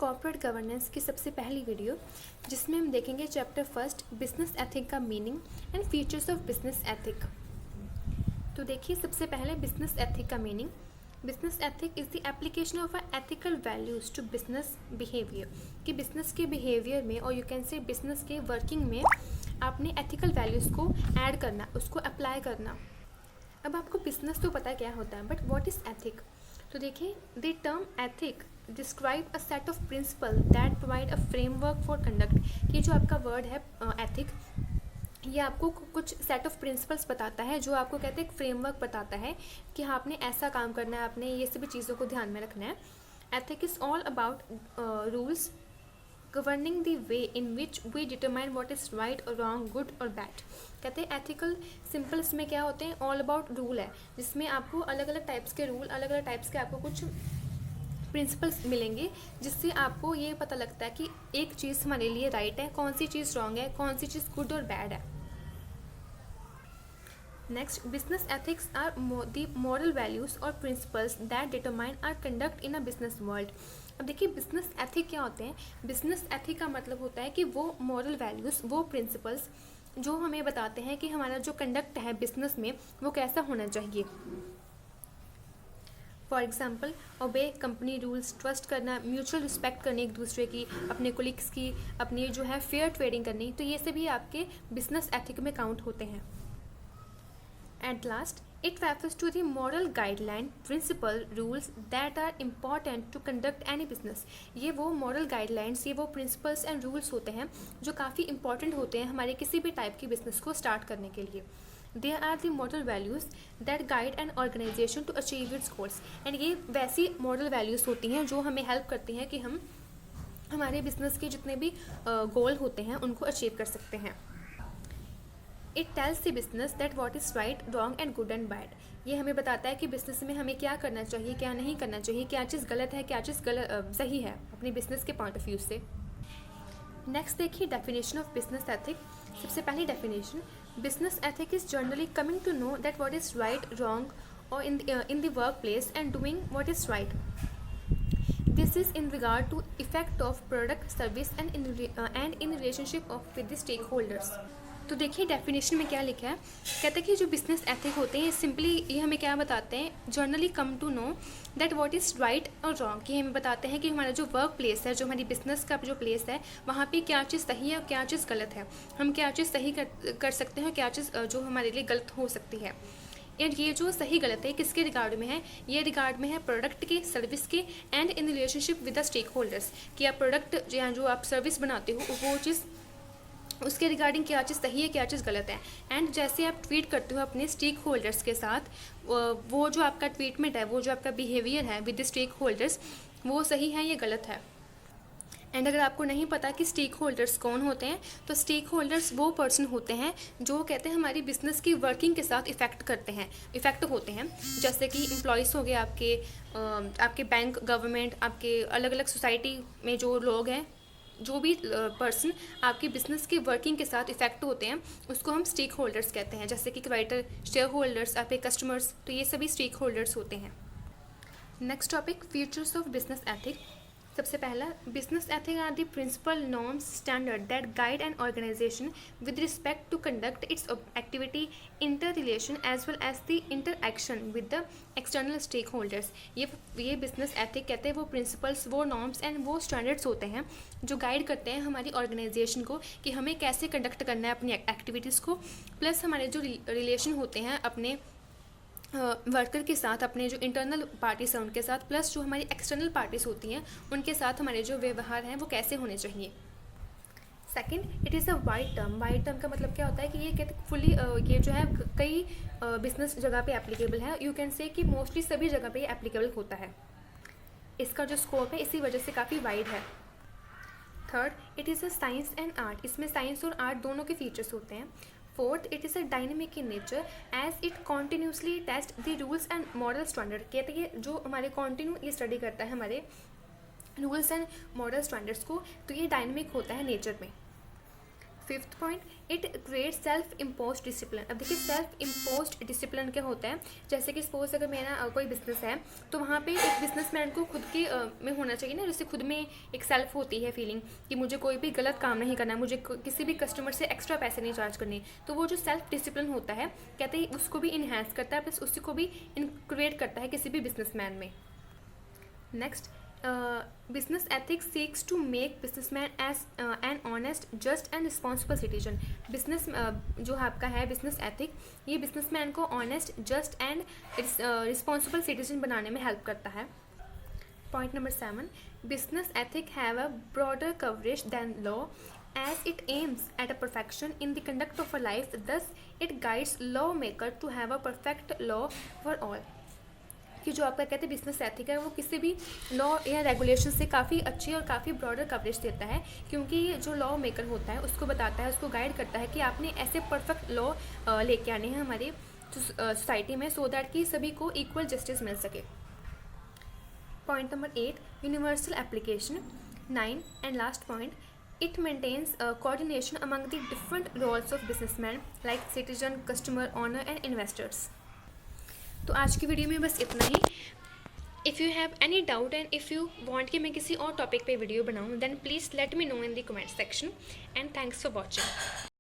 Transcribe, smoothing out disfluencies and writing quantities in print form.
Corporate governance की सबसे पहली वीडियो, जिसमें हम देखेंगे चैप्टर फर्स्ट बिजनेस एथिक का meaning and features of business ethic. तो देखिए, सबसे पहले बिजनेस एथिक का meaning. Business ethic is the application of ethical values to business behaviour, कि बिजनेस के बिहेवियर में और यू कैन से बिजनेस के वर्किंग में आपने एथिकल वैल्यूज़ को ऐड करना, उसको अप्लाई करना। अब आपको बिजनेस तो पता क्या होता है, बट व्हाट इज़ एथिक। तो देखिए, the term ethic describe a set of principal that provide a framework for conduct. ये जो आपका वर्ड है एथिक, ये आपको कुछ सेट ऑफ प्रिंसिपल्स बताता है, जो आपको कहते हैं एक फ्रेमवर्क बताता है कि हाँ, आपने ऐसा काम करना है, आपने ये सभी चीज़ों को ध्यान में रखना है। Ethic is all about rules governing the way in which we determine what is right और रॉन्ग, गुड और बैड। कहते हैं एथिकल सिंपल्स में क्या होते हैं, ऑल अबाउट रूल है, जिसमें आपको अलग अलग टाइप्स के रूल, अलग अलग टाइप्स के आपको कुछ प्रिंसिपल्स मिलेंगे, जिससे आपको ये पता लगता है कि एक चीज़ हमारे लिए राइट है, कौन सी चीज़ रॉन्ग है, कौन सी चीज़ गुड और बैड है। Next, business ethics are the moral values और principles that determine our conduct in a business world. अब देखिए, बिजनेस एथिक क्या होते हैं। बिजनेस एथिक का मतलब होता है कि वो मॉरल वैल्यूज़, वो प्रिंसिपल्स जो हमें बताते हैं कि हमारा जो कंडक्ट है बिजनेस में वो कैसा होना चाहिए। For example, obey company rules, trust करना, म्यूचुअल रिस्पेक्ट करनी एक दूसरे की, अपने कोलिग्स की, अपनी जो है फेयर ट्रेडिंग करनी, तो ये सभी आपके बिजनेस एथिक में काउंट होते हैं। At last, it refers to the moral guideline, principle, rules that are important to conduct any business. ये वो moral guidelines, ये वो principles and rules होते हैं जो काफ़ी important होते हैं हमारे किसी भी टाइप की बिजनेस को स्टार्ट करने के लिए। There are the moral values that guide an organization to achieve its goals. And ये वैसी moral values होती हैं जो हमें हेल्प करती हैं कि हम हमारे बिजनेस के जितने भी गोल होते हैं उनको अचीव कर सकते हैं। It tells the business that what is right, wrong and good and bad. ये हमें बताता है कि बिजनेस में हमें क्या करना चाहिए, क्या नहीं करना चाहिए, क्या चीज़ गलत है, क्या चीज़ सही है अपने बिजनेस के पॉइंट ऑफ व्यू से। नेक्स्ट देखिए, डेफिनेशन ऑफ बिजनेस एथिक। सबसे पहली definition, business ethic is generally coming to know that what is right, wrong और in the work place and doing what is right. This is in regard to effect of product, service and in relationship of with the stakeholders. तो देखिए, definition में क्या लिखा है। कहते हैं कि जो बिजनेस एथिक होते हैं सिंपली ये हमें क्या बताते हैं, generally come to know that what is right और रॉन्ग। कि हमें बताते हैं कि हमारा जो वर्क प्लेस है, जो हमारी बिजनेस का जो प्लेस है, वहाँ पे क्या चीज़ सही है और क्या चीज़ गलत है, हम क्या चीज़ सही कर सकते हैं, क्या चीज़ जो हमारे लिए गलत हो सकती है। एंड ये जो सही गलत है किसके रिगार्ड में है, ये रिगार्ड में है प्रोडक्ट के, सर्विस के and in relationship with the stakeholders. कि आप प्रोडक्ट या जो आप सर्विस बनाते हो वो चीज़, उसके रिगार्डिंग क्या चीज़ सही है, क्या चीज़ गलत है। एंड जैसे आप ट्वीट करते हो अपने स्टेक होल्डर्स के साथ, वो जो आपका ट्रीटमेंट है, वो जो आपका बिहेवियर है विद द स्टेक होल्डर्स, वो सही है या गलत है। एंड अगर आपको नहीं पता कि स्टेक होल्डर्स कौन होते हैं, तो स्टेक होल्डर्स वो पर्सन होते हैं जो कहते हैं हमारी बिजनेस की वर्किंग के साथ इफ़ेक्ट होते हैं। जैसे कि एम्प्लॉयज़ हो गए आपके बैंक, गवर्नमेंट, आपके अलग अलग सोसाइटी में जो लोग हैं, जो भी पर्सन आपकी बिजनेस की वर्किंग के साथ इफेक्ट होते हैं, उसको हम स्टेक होल्डर्स कहते हैं। जैसे कि क्रेडिटर, शेयर होल्डर्स, आपके कस्टमर्स, तो ये सभी स्टेक होल्डर्स होते हैं। Next topic, features of business ethic. सबसे पहला, business ethic are the principle norms standard that guide an organisation with respect to conduct its activity, interrelation as well as the interaction with the external stakeholders. ये business ethic कहते हैं वो principles, वो norms and वो standards होते हैं जो guide करते हैं हमारी ऑर्गेनाइजेशन को कि हमें कैसे कंडक्ट करना है अपनी एक्टिविटीज़ को, प्लस हमारे जो रिलेशन होते हैं अपने वर्कर के साथ, अपने जो इंटरनल पार्टीज हैं उनके साथ, प्लस जो हमारी एक्सटर्नल पार्टीज होती हैं उनके साथ हमारे जो व्यवहार हैं वो कैसे होने चाहिए। Second, it is a wide term. Wide term का मतलब क्या होता है कि ये कहते फुली ये जो है कई बिजनेस जगह पे एप्लीकेबल है। यू कैन से कि मोस्टली सभी जगह पे एप्लीकेबल होता है। इसका जो स्कोप है इसी वजह से काफ़ी वाइड है। Third, it is a science and art. इसमें साइंस और आर्ट दोनों के फीचर्स होते हैं। Fourth, it is a dynamic in nature as it continuously test the rules and moral standard. कहते हैं जो हमारे कॉन्टिन्यू ये स्टडी करता है हमारे रूल्स एंड मॉरल स्टैंडर्ड्स को, तो ये डायनेमिक होता है नेचर में। Fifth point, it create self impose discipline. अब देखिए सेल्फ इम्पोज डिसिप्लिन क्या होता है, जैसे कि सपोज अगर मेरा कोई बिजनेस है तो वहाँ पे एक बिजनेसमैन को खुद के में होना चाहिए ना, जैसे खुद में एक सेल्फ होती है फीलिंग कि मुझे कोई भी गलत काम नहीं करना, मुझे किसी भी कस्टमर से एक्स्ट्रा पैसे नहीं चार्ज करने। तो वो जो सेल्फ डिसिप्लिन होता है कहते हैं उसको भी इन्हेंस करता है, प्लस उसी को भी क्रिएट करता है किसी भी बिजनेसमैन में। Next, business ethics seeks to make businessman as an honest, just and responsible citizen। Business जो आपका है बिजनेस एथिक, ये बिजनेसमैन को honest, just and responsible citizen बनाने में हेल्प करता है। Point number 7, business ethic have a broader coverage than law as it aims at a perfection in the conduct of a life, thus it guides lawmaker to have a perfect law for all। कि जो आपका कहते हैं business ethic है वो किसी भी law या रेगुलेशन से काफ़ी अच्छी और काफ़ी ब्रॉडर कवरेज देता है, क्योंकि जो लॉ मेकर होता है उसको बताता है, उसको गाइड करता है कि आपने ऐसे परफेक्ट लॉ लेके आने हैं हमारे सोसाइटी में, सो दैट कि सभी को इक्वल जस्टिस मिल सके। Point number 8, universal application. 9 and last point, it maintains coordination among the different roles of businessmen like citizen, customer, owner and investors। तो आज की वीडियो में बस इतना ही। If you have any doubt and if you want कि मैं किसी और टॉपिक पे वीडियो बनाऊं, then please let me know in the comment section and thanks for watching.